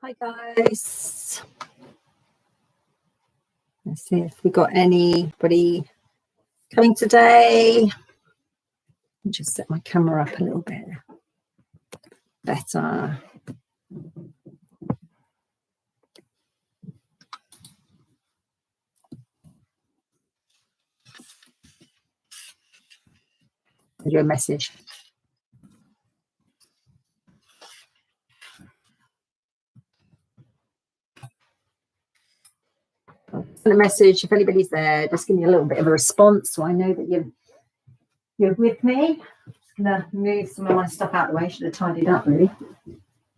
Hi guys. Let's see if we got anybody coming today. I'll just set my camera up a little bit better. Send you a message. Send a message if anybody's there. Just give me a little bit of a response so I know that you're with me. Just gonna move some of my stuff out of the way. Should have tidied up really.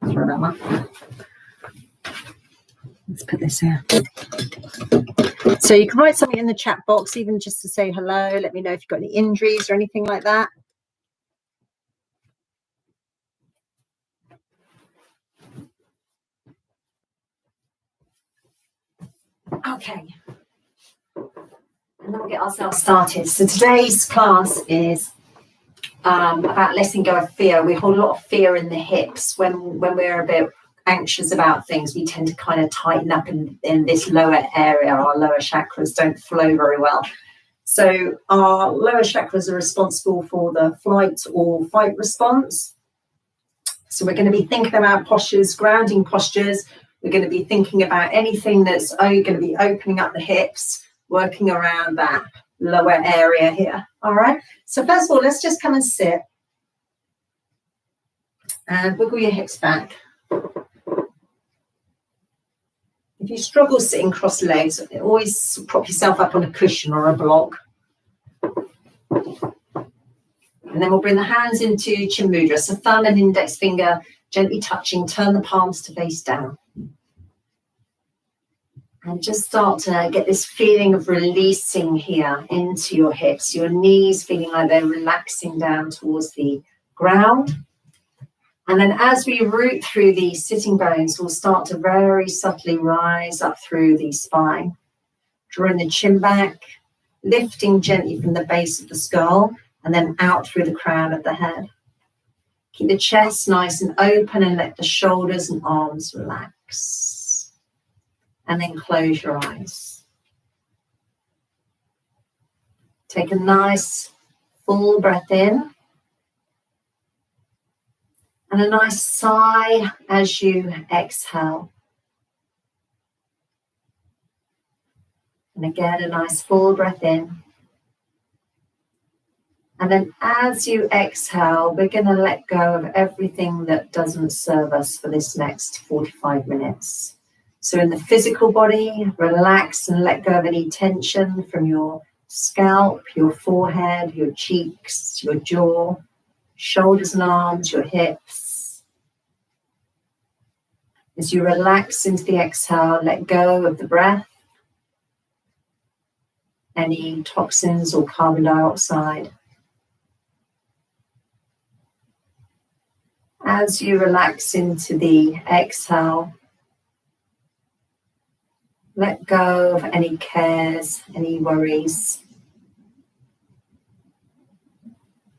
Sorry about that. Let's put this here. So you can write something in the chat box, even just to say hello. Let me know if you've got any injuries or anything like that. Okay. And then we'll get ourselves started. So today's class is about letting go of fear. We hold a lot of fear in the hips. When we're a bit anxious about things, we tend to kind of tighten up in this lower area. Our lower chakras don't flow very well. So our lower chakras are responsible for the flight or fight response. So we're going to be thinking about postures, grounding postures. We're going to be thinking about anything that's going to be opening up the hips, working around that lower area here. All right. So first of all, let's just come and sit and wiggle your hips back. If you struggle sitting cross legs, always prop yourself up on a cushion or a block. And then we'll bring the hands into chin mudra. So thumb and index finger gently touching, turn the palms to face down. And just start to get this feeling of releasing here into your hips, your knees feeling like they're relaxing down towards the ground. And then as we root through these sitting bones, we'll start to very subtly rise up through the spine, drawing the chin back, lifting gently from the base of the skull, and then out through the crown of the head. Keep the chest nice and open and let the shoulders and arms relax. And then close your eyes. Take a nice full breath in. And a nice sigh as you exhale. And again, a nice full breath in. And then as you exhale, we're going to let go of everything that doesn't serve us for this next 45 minutes. So in the physical body, relax and let go of any tension from your scalp, your forehead, your cheeks, your jaw, shoulders and arms, your hips. As you relax into the exhale, let go of the breath, any toxins or carbon dioxide. As you relax into the exhale, let go of any cares, any worries.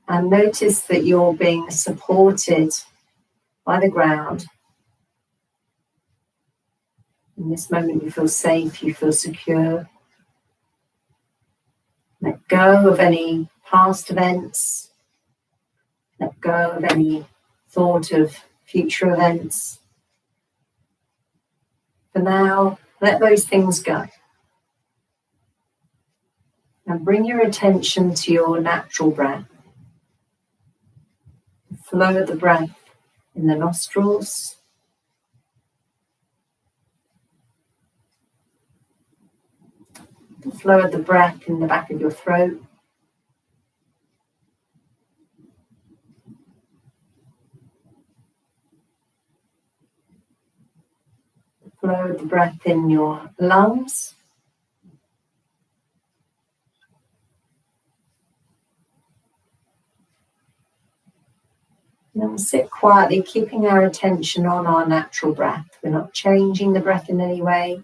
And notice that you're being supported by the ground. In this moment, you feel safe, you feel secure. Let go of any past events. Let go of any thought of future events. For now, let those things go. And bring your attention to your natural breath. The flow of the breath in the nostrils. The flow of the breath in the back of your throat. The flow of the breath in your lungs. And then we'll sit quietly, keeping our attention on our natural breath. We're not changing the breath in any way.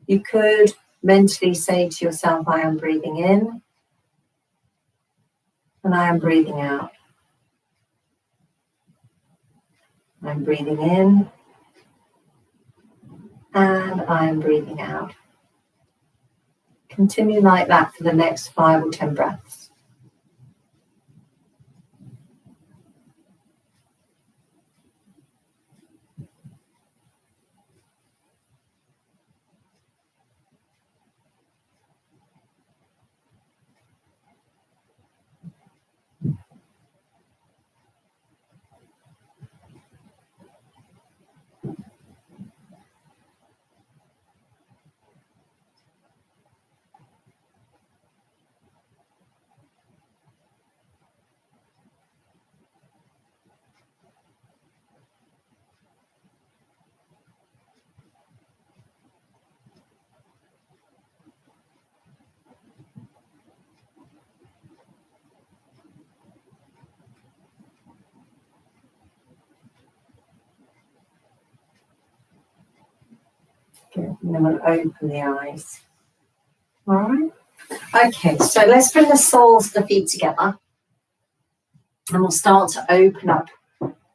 You could mentally say to yourself, I am breathing in and I am breathing out. I'm breathing in And I am breathing out. Continue like that for the next 5 or 10 breaths. Good. And then we'll open the eyes. All right. Okay, so let's bring the soles of the feet together. And we'll start to open up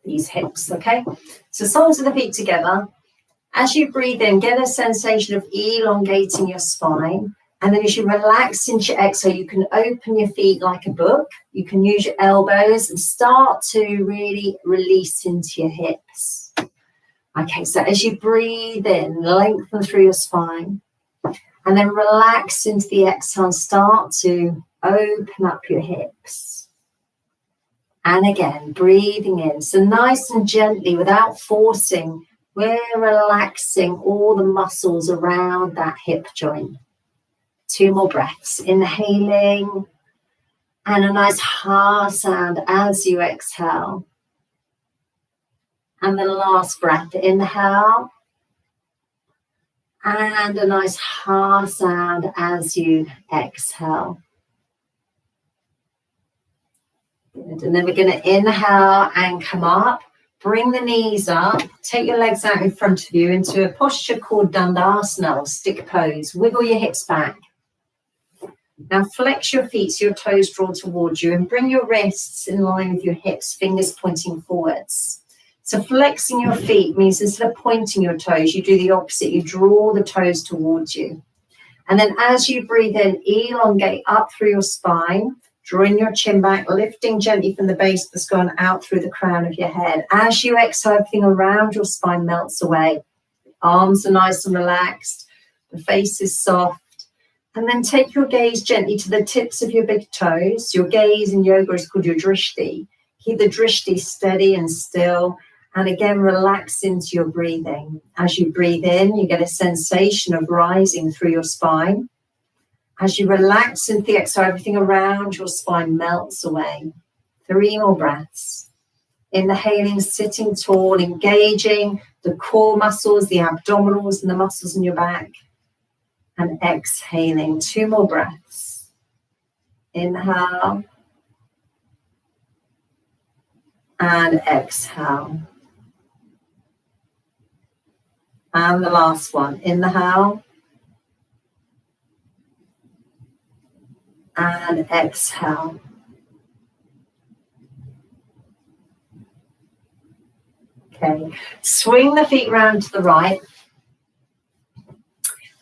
these hips, okay? So soles of the feet together. As you breathe in, get a sensation of elongating your spine. And then as you relax into your exhale, you can open your feet like a book. You can use your elbows and start to really release into your hips. Okay, so as you breathe in, lengthen through your spine. And then relax into the exhale and start to open up your hips. And again, breathing in. So nice and gently, without forcing, we're relaxing all the muscles around that hip joint. 2 more breaths. Inhaling. And a nice ha sound as you exhale. And the last breath. Inhale. And a nice ha sound as you exhale. Good. And then we're going to inhale and come up. Bring the knees up. Take your legs out in front of you into a posture called Dandasana, or stick pose. Wiggle your hips back. Now flex your feet so your toes draw towards you and bring your wrists in line with your hips, fingers pointing forwards. So flexing your feet means instead of pointing your toes, you do the opposite. You draw the toes towards you. And then as you breathe in, elongate up through your spine, drawing your chin back, lifting gently from the base of the skull and out through the crown of your head. As you exhale, everything around your spine melts away. Arms are nice and relaxed. The face is soft. And then take your gaze gently to the tips of your big toes. Your gaze in yoga is called your drishti. Keep the drishti steady and still. And again, relax into your breathing. As you breathe in, you get a sensation of rising through your spine. As you relax into the exhale, everything around your spine melts away. 3 more breaths. Inhaling, sitting tall, engaging the core muscles, the abdominals and the muscles in your back. And exhaling, 2 more breaths. Inhale. And exhale. And the last one. Inhale. And exhale. Okay. Swing the feet round to the right.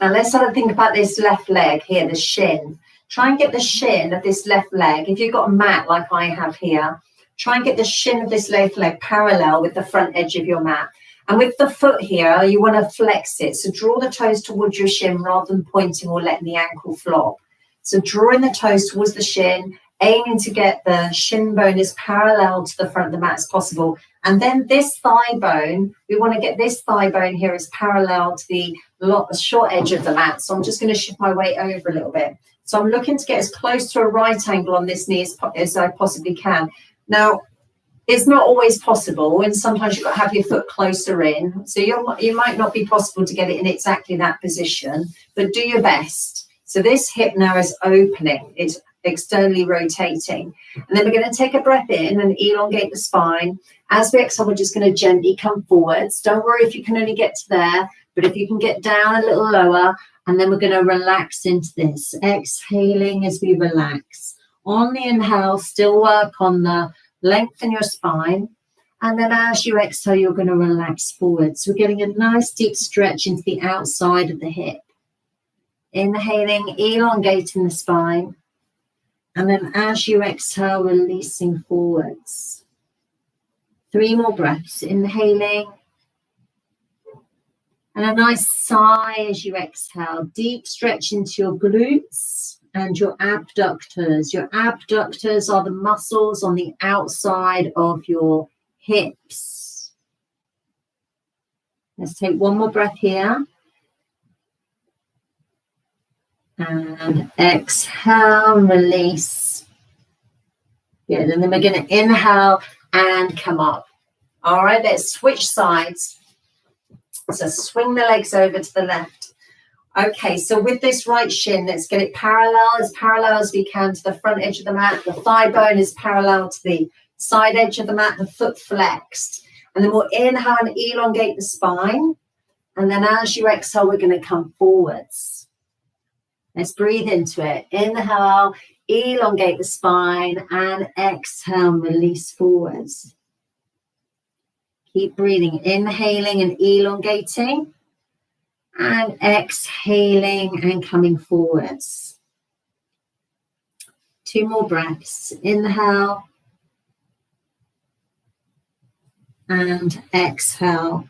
Now let's have a think about this left leg here, the shin. Try and get the shin of this left leg. If you've got a mat like I have here, try and get the shin of this left leg parallel with the front edge of your mat. And with the foot here, you want to flex it. So draw the toes towards your shin rather than pointing or letting the ankle flop. So drawing the toes towards the shin, aiming to get the shin bone as parallel to the front of the mat as possible. And then this thigh bone, we want to get this thigh bone here as parallel to the short edge of the mat. So I'm just going to shift my weight over a little bit. So I'm looking to get as close to a right angle on this knee as I possibly can. Now, it's not always possible, and sometimes you've got to have your foot closer in. So you might not be possible to get it in exactly that position, but do your best. So this hip now is opening. It's externally rotating. And then we're going to take a breath in and elongate the spine. As we exhale, we're just going to gently come forwards. Don't worry if you can only get to there, but if you can get down a little lower, and then we're going to relax into this. Exhaling as we relax. On the inhale, still work on the lengthen your spine. And then as you exhale, you're going to relax forward. So we're getting a nice deep stretch into the outside of the hip. Inhaling, elongating the spine. And then as you exhale, releasing forwards. 3 more breaths. Inhaling. And a nice sigh as you exhale. Deep stretch into your glutes and your abductors. Your abductors are the muscles on the outside of your hips. Let's take 1 more breath here. And exhale, release. Good. And then we're going to inhale and come up. All right, let's switch sides. So swing the legs over to the left. Okay, so with this right shin, let's get it parallel as we can to the front edge of the mat. The thigh bone is parallel to the side edge of the mat, the foot flexed. And then we'll inhale and elongate the spine. And then as you exhale, we're going to come forwards. Let's breathe into it. Inhale, elongate the spine, and exhale, release forwards. Keep breathing, inhaling and elongating, and exhaling and coming forwards. 2 more breaths. Inhale and exhale.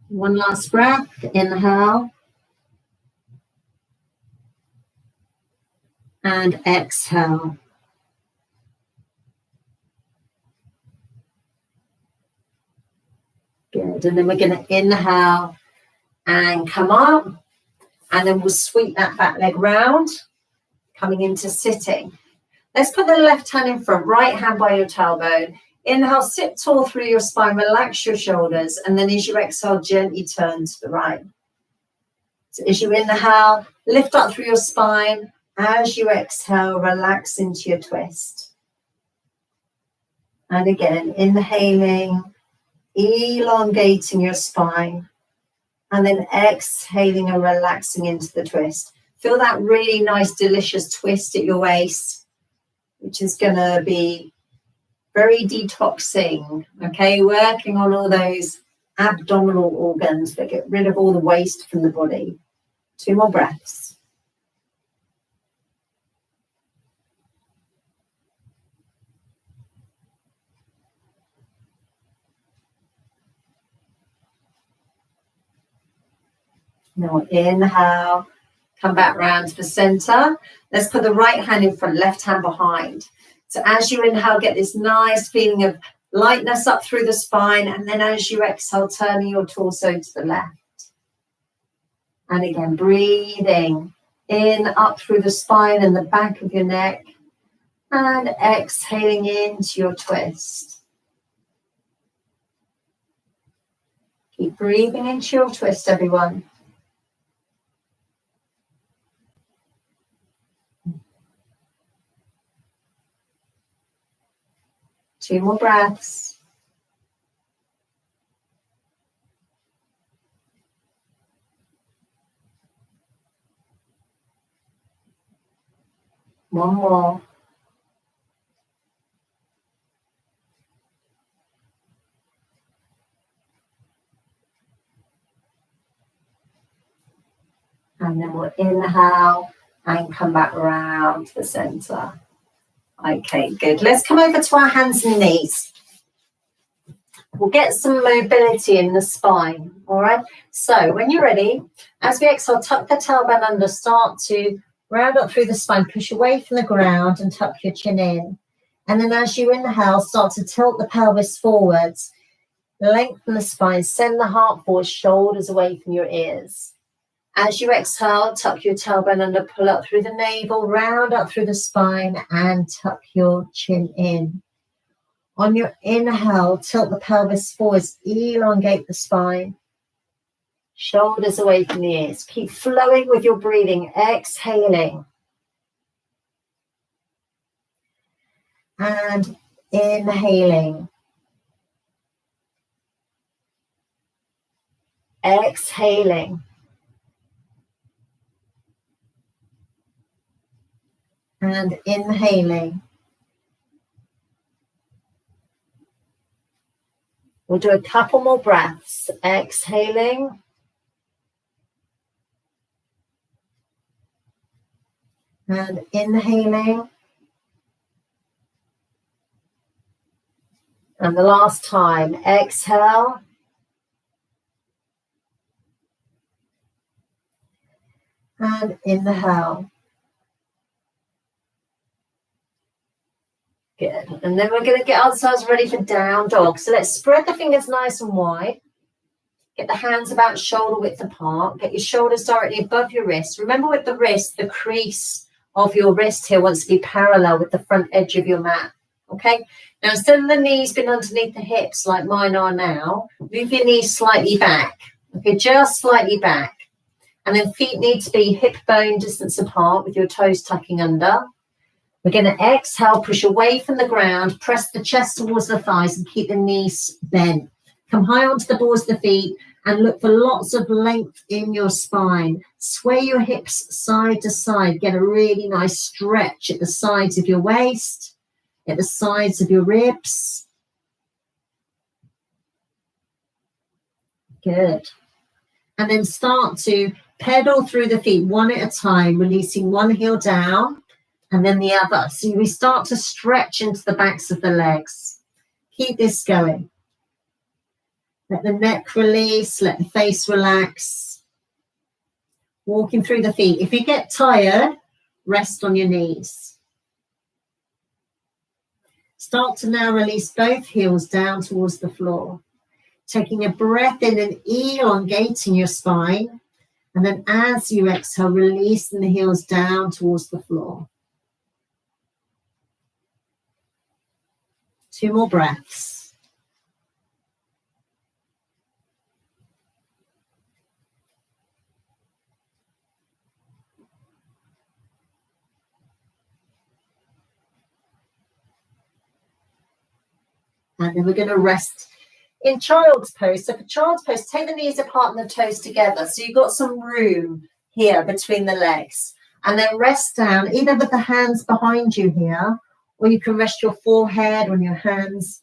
1 last breath. Inhale and exhale. Good. And then we're going to inhale and come up. And then we'll sweep that back leg round, coming into sitting. Let's put the left hand in front, right hand by your tailbone. Inhale, sit tall through your spine, relax your shoulders. And then as you exhale, gently turn to the right. So as you inhale, lift up through your spine. As you exhale, relax into your twist. And again, inhaling, elongating your spine, and then exhaling and relaxing into the twist. Feel that really nice, delicious twist at your waist, which is going to be very detoxing, okay? Working on all those abdominal organs that get rid of all the waste from the body. 2 more breaths. Now inhale, come back round to the center. Let's put the right hand in front, left hand behind. So as you inhale, get this nice feeling of lightness up through the spine. And then as you exhale, turning your torso to the left. And again, breathing in up through the spine and the back of your neck. And exhaling into your twist. Keep breathing into your twist, everyone. Two more breaths. One more. And then we'll inhale and come back around to the center. Okay, good. Let's come over to our hands and knees. We'll get some mobility in the spine, all right? So when you're ready, as we exhale, tuck the tailbone under, start to round up through the spine, push away from the ground and tuck your chin in. And then as you inhale, start to tilt the pelvis forwards, lengthen the spine, send the heart forward, shoulders away from your ears. As you exhale, tuck your tailbone under, pull up through the navel, round up through the spine and tuck your chin in. On your inhale, tilt the pelvis forwards, elongate the spine, shoulders away from the ears. Keep flowing with your breathing, exhaling. And inhaling. Exhaling. And inhaling. We'll do a couple more breaths. Exhaling. And inhaling. And the last time, exhale. And inhale. Good. And then we're going to get ourselves ready for down dog. So let's spread the fingers nice and wide. Get the hands about shoulder width apart. Get your shoulders directly above your wrists. Remember with the wrist, the crease of your wrist here wants to be parallel with the front edge of your mat. Okay? Now, instead of the knees being underneath the hips like mine are now, move your knees slightly back. Okay, just slightly back. And then feet need to be hip bone distance apart with your toes tucking under. We're going to exhale, push away from the ground, press the chest towards the thighs and keep the knees bent. Come high onto the balls of the feet and look for lots of length in your spine. Sway your hips side to side. Get a really nice stretch at the sides of your waist, at the sides of your ribs. Good. And then start to pedal through the feet one at a time, releasing one heel down and then the other. So we start to stretch into the backs of the legs. Keep this going. Let the neck release, let the face relax. Walking through the feet. If you get tired, rest on your knees. Start to now release both heels down towards the floor. Taking a breath in and elongating your spine. And then as you exhale, releasing the heels down towards the floor. 2 more breaths. And then we're going to rest in child's pose. So for child's pose, take the knees apart and the toes together. So you've got some room here between the legs. And then rest down, either with the hands behind you here, or you can rest your forehead on your hands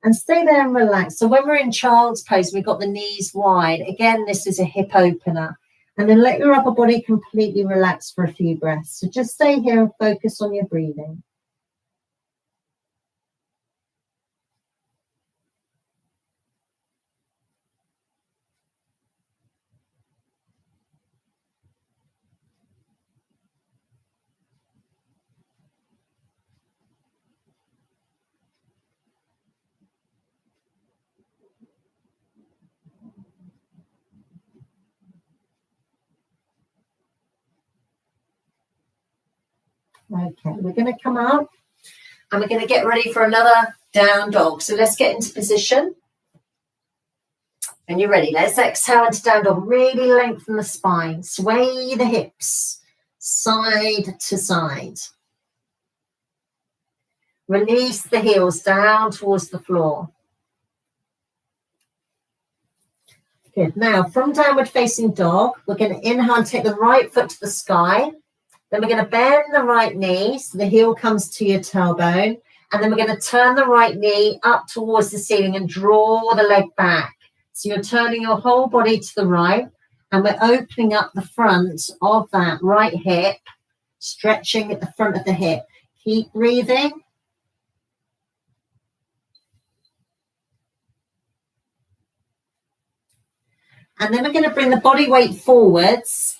and stay there and relax. So when we're in child's pose, we've got the knees wide. Again, this is a hip opener. And then let your upper body completely relax for a few breaths. So just stay here and focus on your breathing. Okay, we're going to come up and we're going to get ready for another down dog. So let's get into position. And you're ready. Let's exhale into down dog. Really lengthen the spine. Sway the hips side to side. Release the heels down towards the floor. Good. Now, from downward facing dog, we're going to inhale and take the right foot to the sky. Then we're going to bend the right knee so the heel comes to your tailbone. And then we're going to turn the right knee up towards the ceiling and draw the leg back. So you're turning your whole body to the right. And we're opening up the front of that right hip, stretching at the front of the hip. Keep breathing. And then we're going to bring the body weight forwards.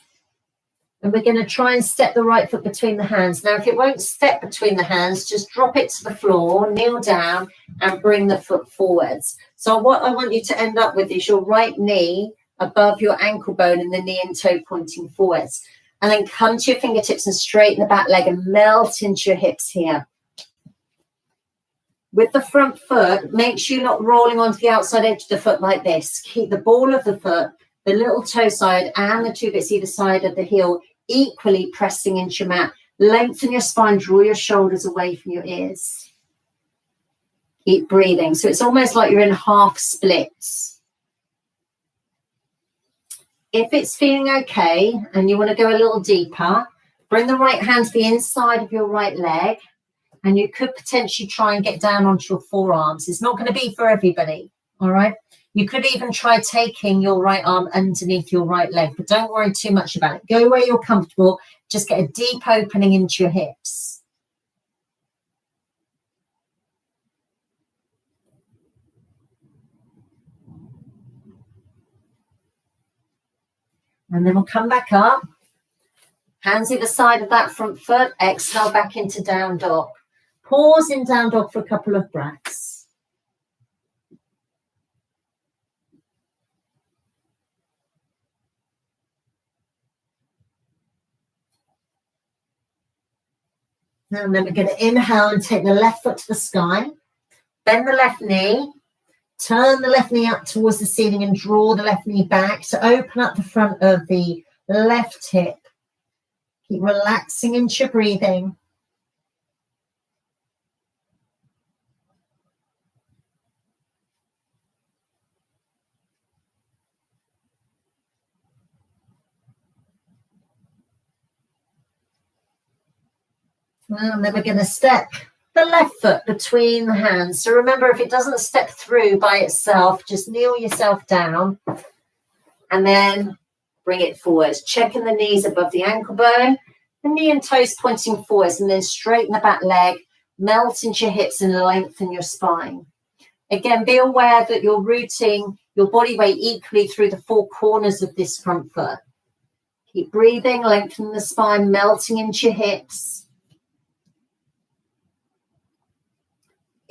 And we're going to try and step the right foot between the hands. Now, if it won't step between the hands, just drop it to the floor, kneel down, and bring the foot forwards. So what I want you to end up with is your right knee above your ankle bone and the knee and toe pointing forwards. And then come to your fingertips and straighten the back leg and melt into your hips here. With the front foot, make sure you're not rolling onto the outside edge of the foot like this. Keep the ball of the foot, the little toe side, and the 2 bits either side of the heel equally pressing into your mat. Lengthen your spine, draw your shoulders away from your ears. Keep breathing. So it's almost like you're in half splits. If it's feeling okay and you want to go a little deeper, bring the right hand to the inside of your right leg, and you could potentially try and get down onto your forearms. It's not going to be for everybody, All right. You could even try taking your right arm underneath your right leg, but don't worry too much about it. Go where you're comfortable. Just get a deep opening into your hips. And then we'll come back up. Hands either side of that front foot. Exhale back into down dog. Pause in down dog for a couple of breaths. And then we're going to inhale and take the left foot to the sky. Bend the left knee. Turn the left knee up towards the ceiling and draw the left knee back to open up the front of the left hip. Keep relaxing into your breathing. And then we're going to step the left foot between the hands. So remember, if it doesn't step through by itself, just kneel yourself down and then bring it forwards. Checking the knees above the ankle bone, the knee and toes pointing forwards, and then straighten the back leg, melt into your hips and lengthen your spine. Again, be aware that you're rooting your body weight equally through the four corners of this front foot. Keep breathing, lengthen the spine, melting into your hips.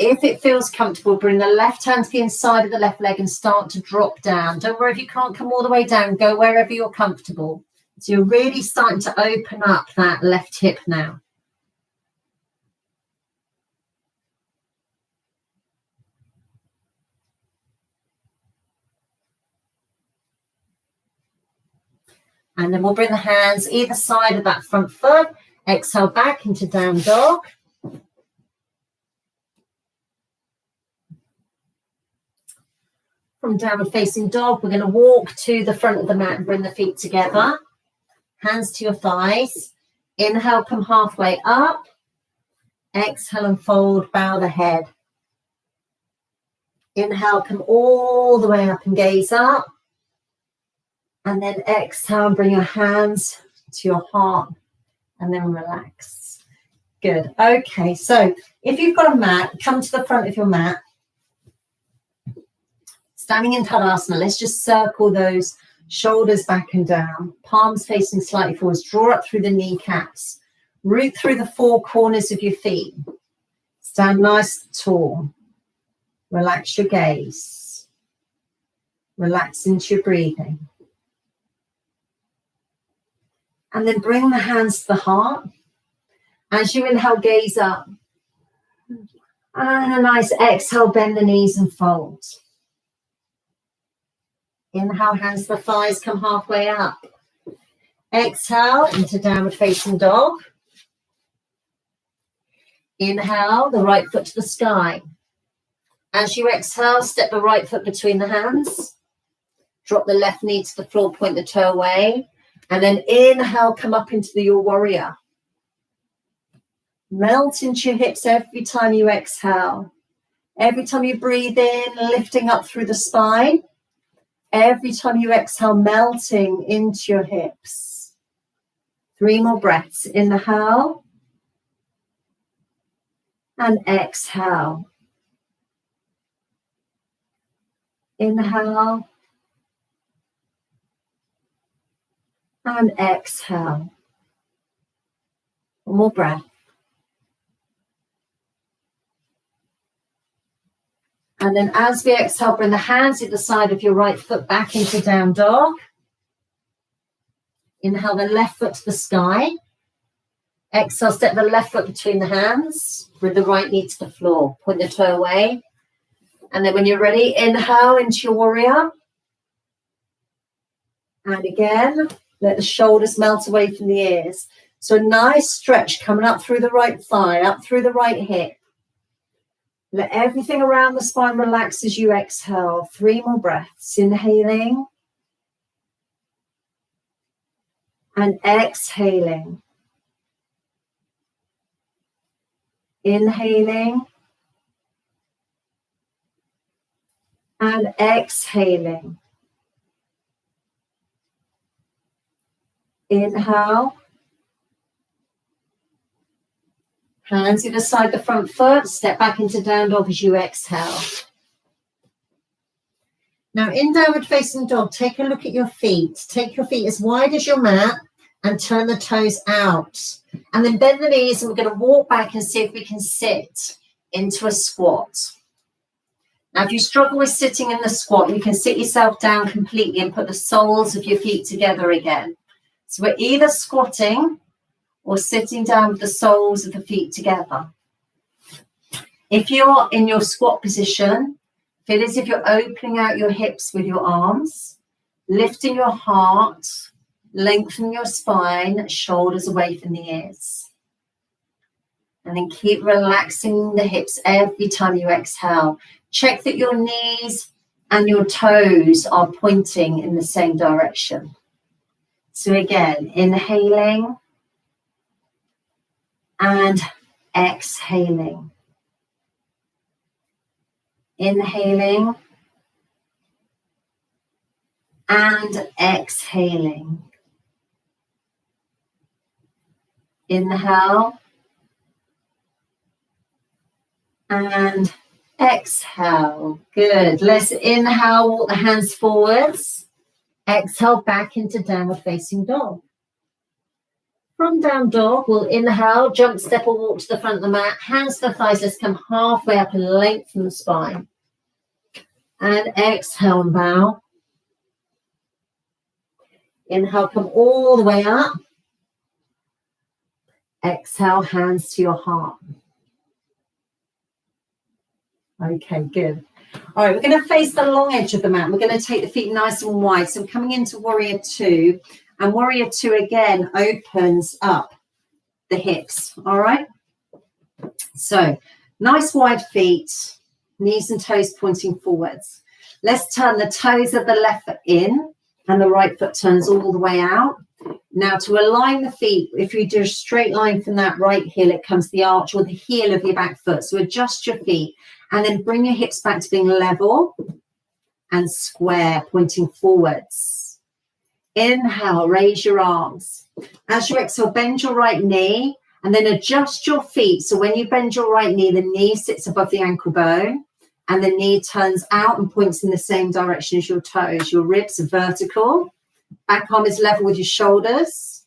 If it feels comfortable, bring the left hand to the inside of the left leg and start to drop down. Don't worry if you can't come all the way down. Go wherever you're comfortable. So you're really starting to open up that left hip now. And then we'll bring the hands either side of that front foot. Exhale back into down dog. From downward facing dog, we're going to walk to the front of the mat and bring the feet together. Hands to your thighs. Inhale, come halfway up. Exhale and fold, bow the head. Inhale, come all the way up and gaze up. And then exhale and bring your hands to your heart and then relax. Good. Okay, so if you've got a mat, come to the front of your mat. Standing in Tadasana, let's just circle those shoulders back and down, palms facing slightly forwards, draw up through the kneecaps, root through the four corners of your feet. Stand nice and tall. Relax your gaze. Relax into your breathing. And then bring the hands to the heart. As you inhale, gaze up. And a nice exhale, bend the knees and fold. Inhale, hands to the thighs, come halfway up. Exhale into downward facing dog. Inhale, the right foot to the sky. As you exhale, step the right foot between the hands. Drop the left knee to the floor, point the toe away. And then inhale, come up into your warrior. Melt into your hips every time you exhale. Every time you breathe in, lifting up through the spine. Every time you exhale, melting into your hips. 3 more breaths. Inhale. And exhale. Inhale. And exhale. 1 more breath. And then as we exhale, bring the hands at the side of your right foot back into down dog. Inhale the left foot to the sky. Exhale, step the left foot between the hands. Bring the right knee to the floor. Point the toe away. And then when you're ready, inhale into your warrior. And again, let the shoulders melt away from the ears. So a nice stretch coming up through the right thigh, up through the right hip. Let everything around the spine relax as you exhale. 3 more breaths. Inhaling. And exhaling. Inhaling. And exhaling. Inhale. Hands either side the front foot. Step back into down dog as you exhale. Now in downward facing dog, take a look at your feet. Take your feet as wide as your mat and turn the toes out. And then bend the knees, and we're going to walk back and see if we can sit into a squat. Now, if you struggle with sitting in the squat, you can sit yourself down completely and put the soles of your feet together again. So we're either squatting or sitting down with the soles of the feet together. If you're in your squat position, feel as if you're opening out your hips with your arms, lifting your heart, lengthening your spine, shoulders away from the ears. And then keep relaxing the hips every time you exhale. Check that your knees and your toes are pointing in the same direction. So again, inhaling and exhaling. Inhaling and exhaling. Inhale and exhale. Good. Let's inhale, walk the hands forwards. Exhale back into downward facing dog. From down dog, we'll inhale, jump, step or walk to the front of the mat. Hands to the thighs. Let's come halfway up and lengthen the spine. And exhale and bow. Inhale, come all the way up. Exhale, hands to your heart. Okay, good. All right, we're going to face the long edge of the mat. We're going to take the feet nice and wide. So we're coming into Warrior Two. And Warrior Two, again, opens up the hips. All right? So nice wide feet, knees and toes pointing forwards. Let's turn the toes of the left foot in and the right foot turns all the way out. Now to align the feet, if you do a straight line from that right heel, it comes the arch or the heel of your back foot. So adjust your feet and then bring your hips back to being level and square, pointing forwards. Inhale, raise your arms. As you exhale, bend your right knee and then adjust your feet. So when you bend your right knee, the knee sits above the ankle bone and the knee turns out and points in the same direction as your toes. Your ribs are vertical. Back arm is level with your shoulders.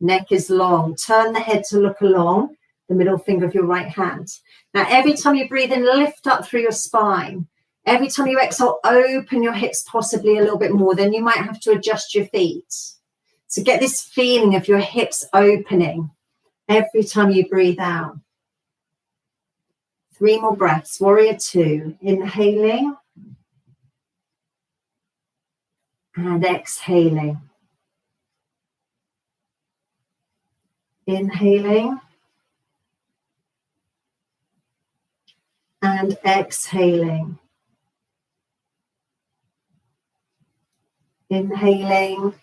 Neck is long. Turn the head to look along the middle finger of your right hand. Now, every time you breathe in, lift up through your spine. Every time you exhale, open your hips possibly a little bit more. Then you might have to adjust your feet. So get this feeling of your hips opening every time you breathe out. 3 more breaths. Warrior Two. Inhaling and exhaling. Inhaling and exhaling. Inhaling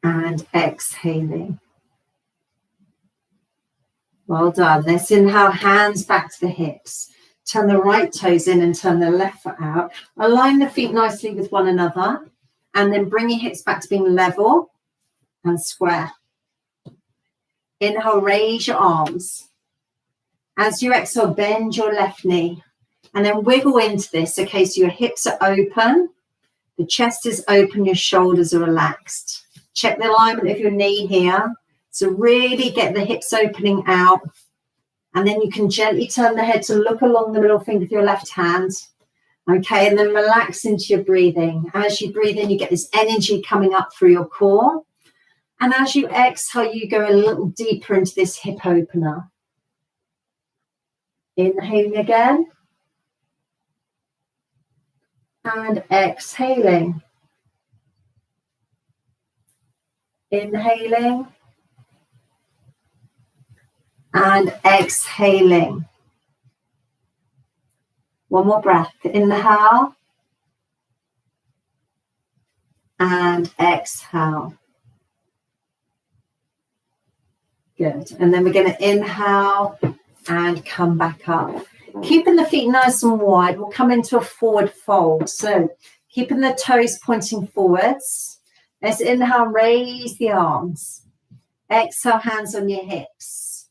and exhaling. Well done. Let's inhale, hands back to the hips. Turn the right toes in and turn the left foot out. Align the feet nicely with one another and then bring your hips back to being level and square. Inhale, raise your arms. As you exhale, bend your left knee and then wiggle into this. Okay, so your hips are open, the chest is open, your shoulders are relaxed. Check the alignment of your knee here. So really get the hips opening out. And then you can gently turn the head to look along the middle finger of your left hand. Okay, and then relax into your breathing. As you breathe in, you get this energy coming up through your core. And as you exhale, you go a little deeper into this hip opener. Inhaling again. And exhaling. Inhaling. And exhaling. One more breath. Inhale. And exhale. Good. And then we're going to inhale and come back up. Keeping the feet nice and wide, we'll come into a forward fold. So keeping the toes pointing forwards. Let's inhale, raise the arms. Exhale, hands on your hips.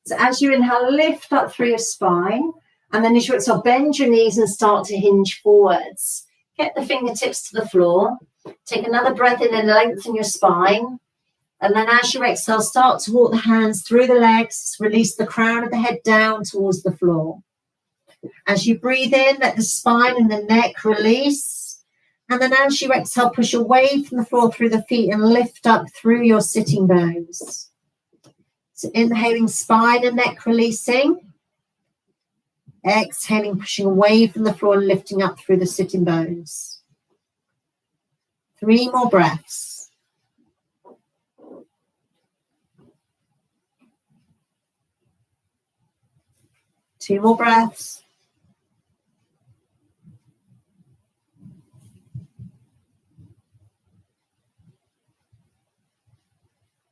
So as you inhale, lift up through your spine. And then as you exhale, bend your knees and start to hinge forwards. Get the fingertips to the floor. Take another breath in and lengthen your spine. And then as you exhale, start to walk the hands through the legs. Release the crown of the head down towards the floor. As you breathe in, let the spine and the neck release. And then as you exhale, push away from the floor through the feet and lift up through your sitting bones. So inhaling, spine and neck releasing. Exhaling, pushing away from the floor and lifting up through the sitting bones. 3 more breaths. Two more breaths.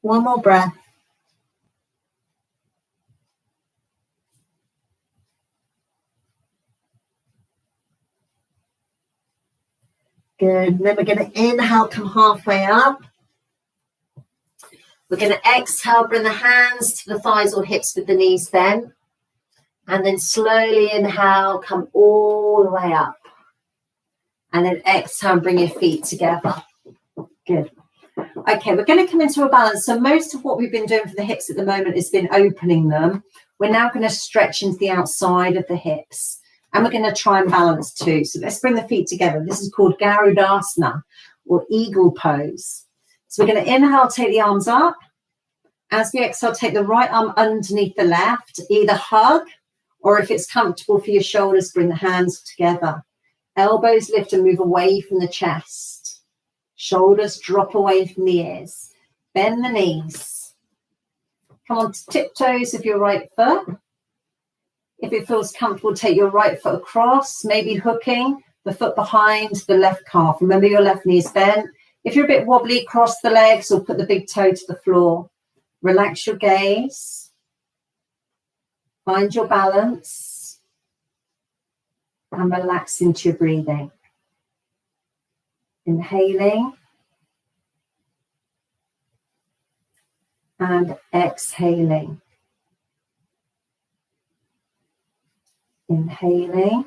One more breath. Good. And then we're going to inhale, come halfway up. We're going to exhale, bring the hands to the thighs or hips with the knees bent. And then slowly inhale, come all the way up. And then exhale, bring your feet together. Good. Okay, we're going to come into a balance. So most of what we've been doing for the hips at the moment has been opening them. We're now going to stretch into the outside of the hips. And we're going to try and balance too. So let's bring the feet together. This is called Garudasana or eagle pose. So we're going to inhale, take the arms up. As we exhale, take the right arm underneath the left. Either hug, or if it's comfortable for your shoulders, bring the hands together. Elbows lift and move away from the chest. Shoulders drop away from the ears. Bend the knees. Come on to tiptoes of your right foot. If it feels comfortable, take your right foot across, maybe hooking the foot behind the left calf. Remember your left knee is bent. If you're a bit wobbly, cross the legs or put the big toe to the floor. Relax your gaze. Find your balance. And relax into your breathing. Inhaling. And exhaling. Inhaling.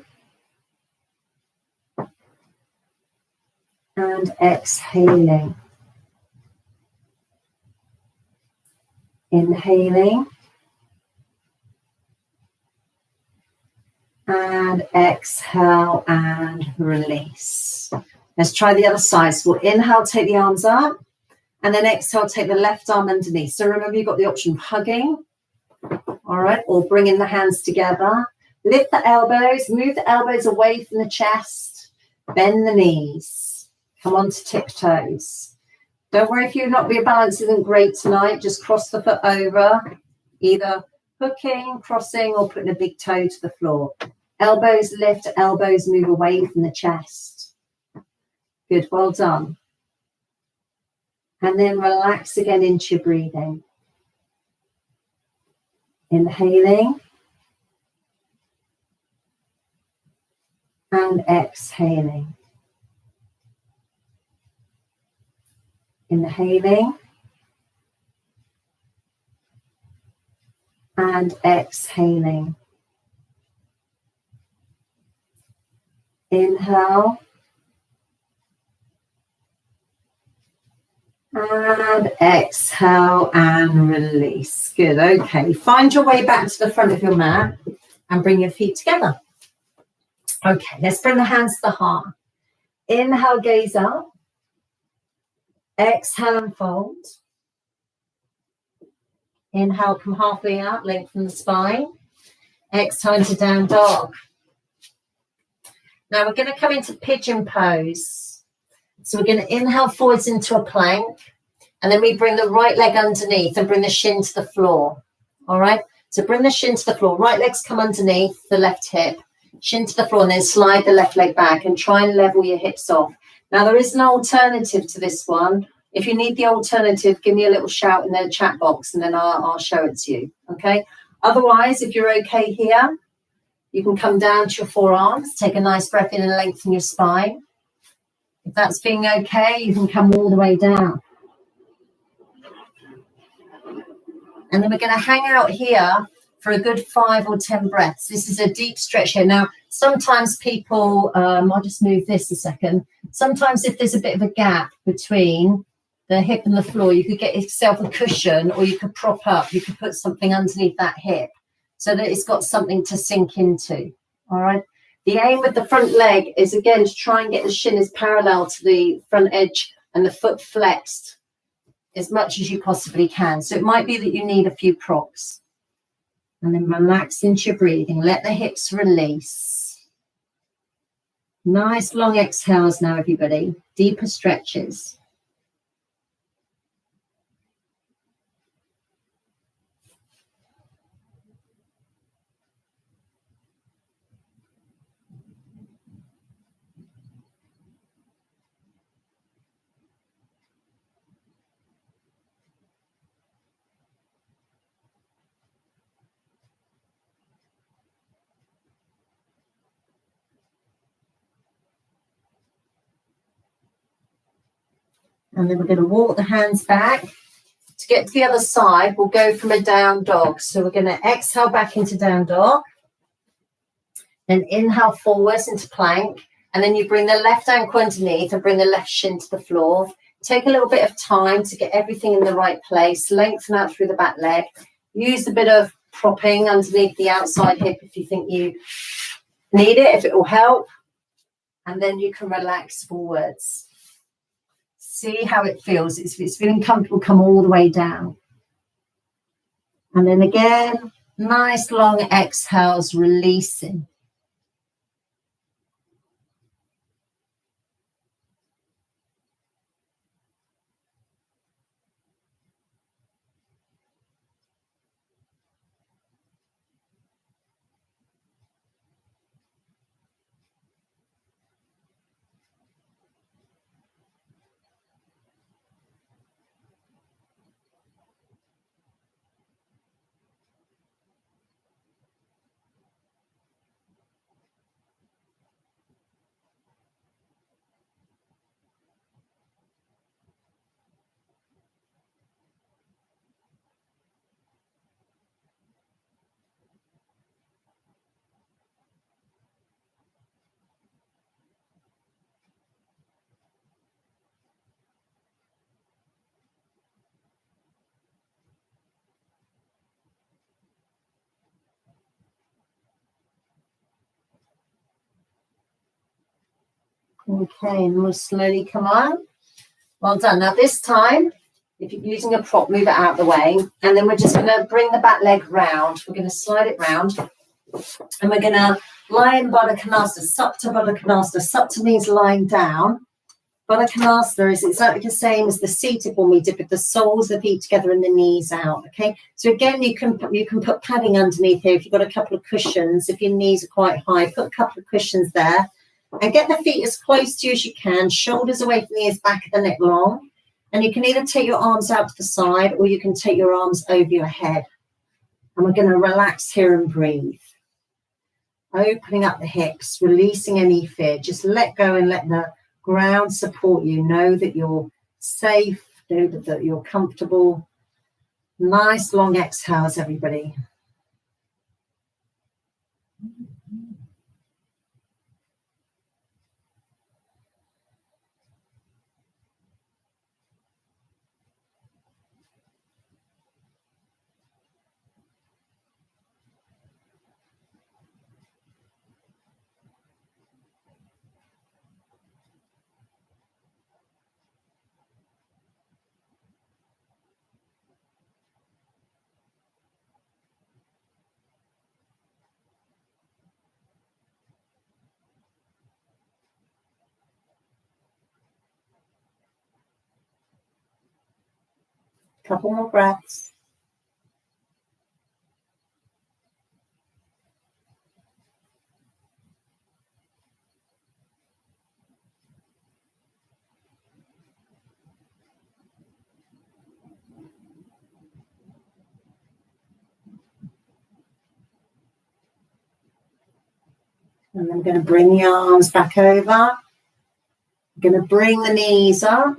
And exhaling. Inhaling. And exhale and release. Let's try the other side. So we'll inhale, take the arms up. And then exhale, take the left arm underneath. So remember, you've got the option of hugging. All right. Or bringing the hands together. Lift the elbows. Move the elbows away from the chest. Bend the knees. Come on to tiptoes. Don't worry if your balance isn't great tonight. Just cross the foot over. Either hooking, crossing, or putting a big toe to the floor. Elbows lift, elbows move away from the chest. Good, well done. And then relax again into your breathing. Inhaling. And exhaling. Inhaling. And exhaling. Inhale. And exhale and release. Good. Okay. Find your way back to the front of your mat and bring your feet together. Okay. Let's bring the hands to the heart. Inhale, gaze up. Exhale and fold. Inhale, come halfway up, lengthen the spine. Exhale into down dog. Now we're going to come into pigeon pose. So we're going to inhale forwards into a plank. And then we bring the right leg underneath and bring the shin to the floor. All right. So bring the shin to the floor. Right legs come underneath the left hip. Shin to the floor and then slide the left leg back and try and level your hips off. Now there is an alternative to this one. If you need the alternative, give me a little shout in the chat box and then I'll show it to you. Okay. Otherwise, if you're okay here, You can come down to your forearms, take a nice breath in and lengthen your spine. If that's being okay, you can come all the way down. And then we're going to hang out here for a good 5 or 10 breaths. This is a deep stretch here. Now, sometimes people, I'll just move this a second. Sometimes if there's a bit of a gap between the hip and the floor, you could get yourself a cushion, or you could prop up. You could put something underneath that hip so that it's got something to sink into. All right. The aim with the front leg is, again, to try and get the shin as parallel to the front edge and the foot flexed as much as you possibly can. So it might be that you need a few props. And then relax into your breathing. Let the hips release. Nice long exhales now, everybody. Deeper stretches. And then we're going to walk the hands back. To get to the other side, we'll go from a down dog. So we're going to exhale back into down dog. Then inhale forwards into plank. And then you bring the left ankle underneath and bring the left shin to the floor. Take a little bit of time to get everything in the right place. Lengthen out through the back leg. Use a bit of propping underneath the outside hip if you think you need it, if it will help. And then you can relax forwards. See how it feels. If it's feeling comfortable, come all the way down. And then again, nice long exhales, releasing. Okay, and we'll slowly come on. Well done. Now this time, if you're using a prop, move it out of the way. And then we're just going to bring the back leg round. We're going to slide it round. And we're going to lie in Baddha Konasana, Supta Baddha Konasana. Supta means lying down. Baddha Konasana is exactly the same as the seated one we did, with the soles of the feet together and the knees out. Okay, so again, you can put padding underneath here if you've got a couple of cushions. If your knees are quite high, put a couple of cushions there. And get the feet as close to you as you can, shoulders away from the ears, back of the neck long. And you can either take your arms out to the side, or you can take your arms over your head. And we're going to relax here and breathe. Opening up the hips, releasing any fear. Just let go and let the ground support you. Know that you're safe, know that you're comfortable. Nice long exhales, everybody. Couple more breaths. And I'm going to bring the arms back over. I'm going to bring the knees up.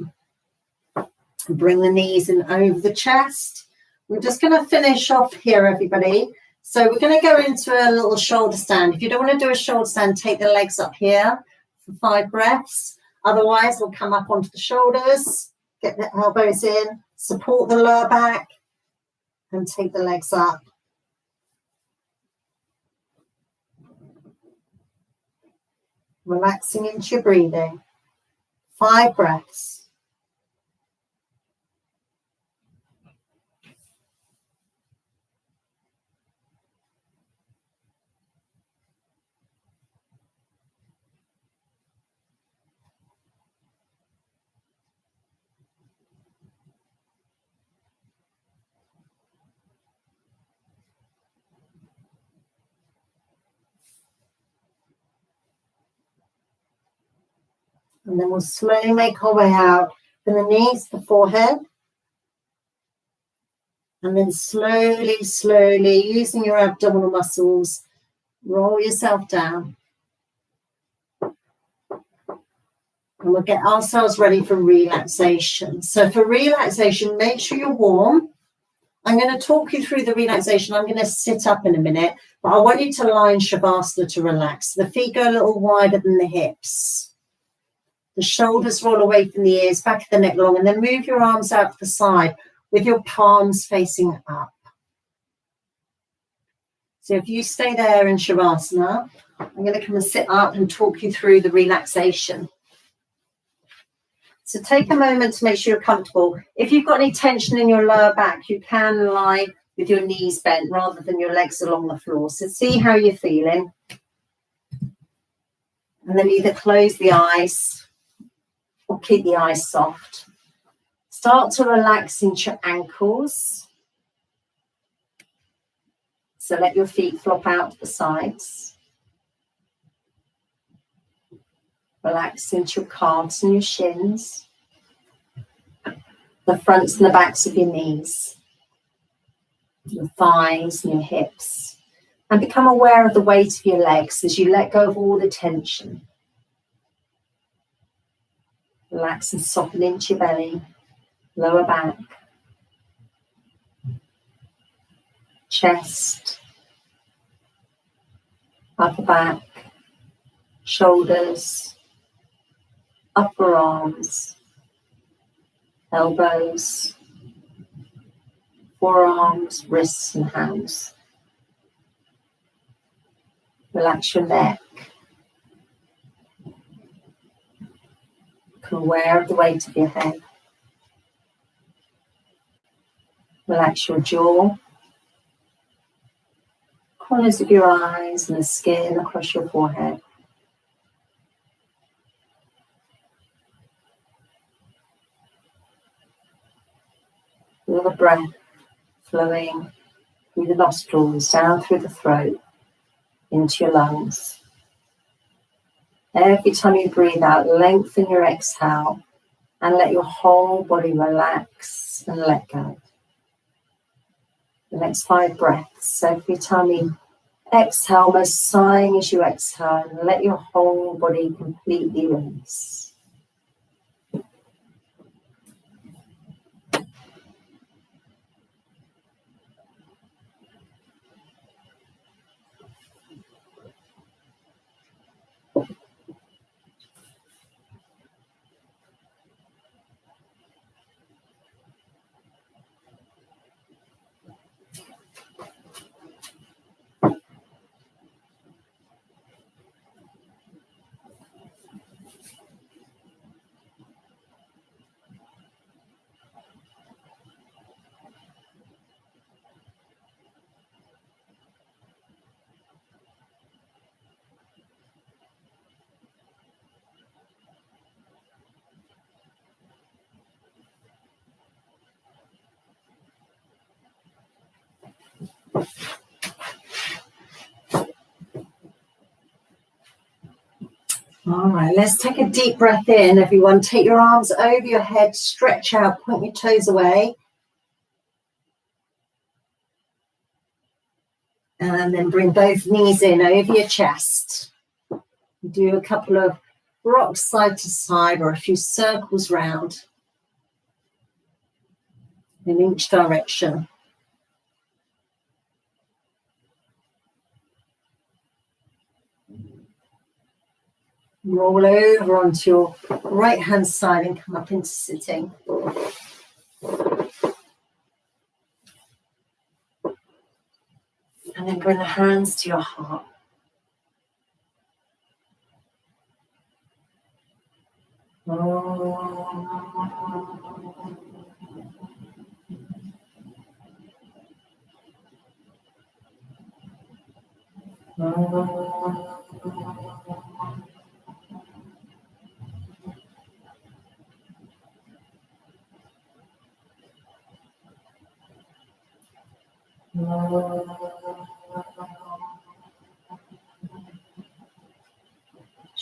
Bring the knees in over the chest. We're just going to finish off here, everybody. So we're going to go into a little shoulder stand. If you don't want to do a shoulder stand, take the legs up here for 5 breaths. Otherwise, we'll come up onto the shoulders, get the elbows in, support the lower back, and take the legs up. Relaxing into your breathing. 5 breaths. And then we'll slowly make our way out from the knees, the forehead. And then slowly, slowly, using your abdominal muscles, roll yourself down. And we'll get ourselves ready for relaxation. So for relaxation, make sure you're warm. I'm going to talk you through the relaxation. I'm going to sit up in a minute, but I want you to lie in Shavasana to relax. The feet go a little wider than the hips. The shoulders roll away from the ears, back of the neck long, and then move your arms out to the side with your palms facing up. So if you stay there in Shavasana, I'm going to come and sit up and talk you through the relaxation. So take a moment to make sure you're comfortable. If you've got any tension in your lower back, you can lie with your knees bent rather than your legs along the floor. So see how you're feeling. And then either close the eyes or keep the eyes soft. Start to relax into your ankles. So let your feet flop out to the sides. Relax into your calves and your shins. The fronts and the backs of your knees. Your thighs and your hips. And become aware of the weight of your legs as you let go of all the tension. Relax and soften into your belly, lower back, chest, upper back, shoulders, upper arms, elbows, forearms, wrists and hands. Relax your neck. Become aware of the weight of your head. Relax your jaw, corners of your eyes and the skin across your forehead. Feel the breath flowing through the nostrils, down through the throat, into your lungs. Every time you breathe out, lengthen your exhale and let your whole body relax and let go. The next 5 breaths. Every time you exhale, almost sighing as you exhale, and let your whole body completely release. All right, let's take a deep breath in, everyone. Take your arms over your head, stretch out, point your toes away. And then bring both knees in over your chest. Do a couple of rocks side to side or a few circles round in each direction. Roll over onto your right hand side and come up into sitting. And then bring the hands to your heart.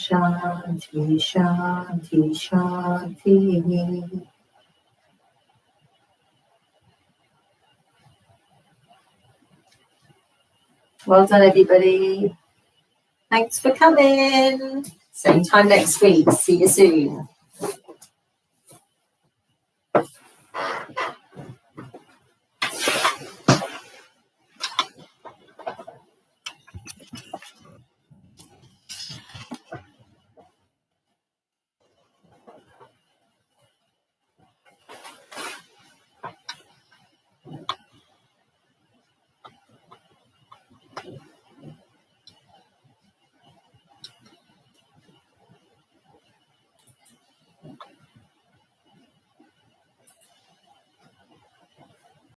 Shanti, Shanti, Shanti. Well done, everybody. Thanks for coming. Same time next week. See you soon.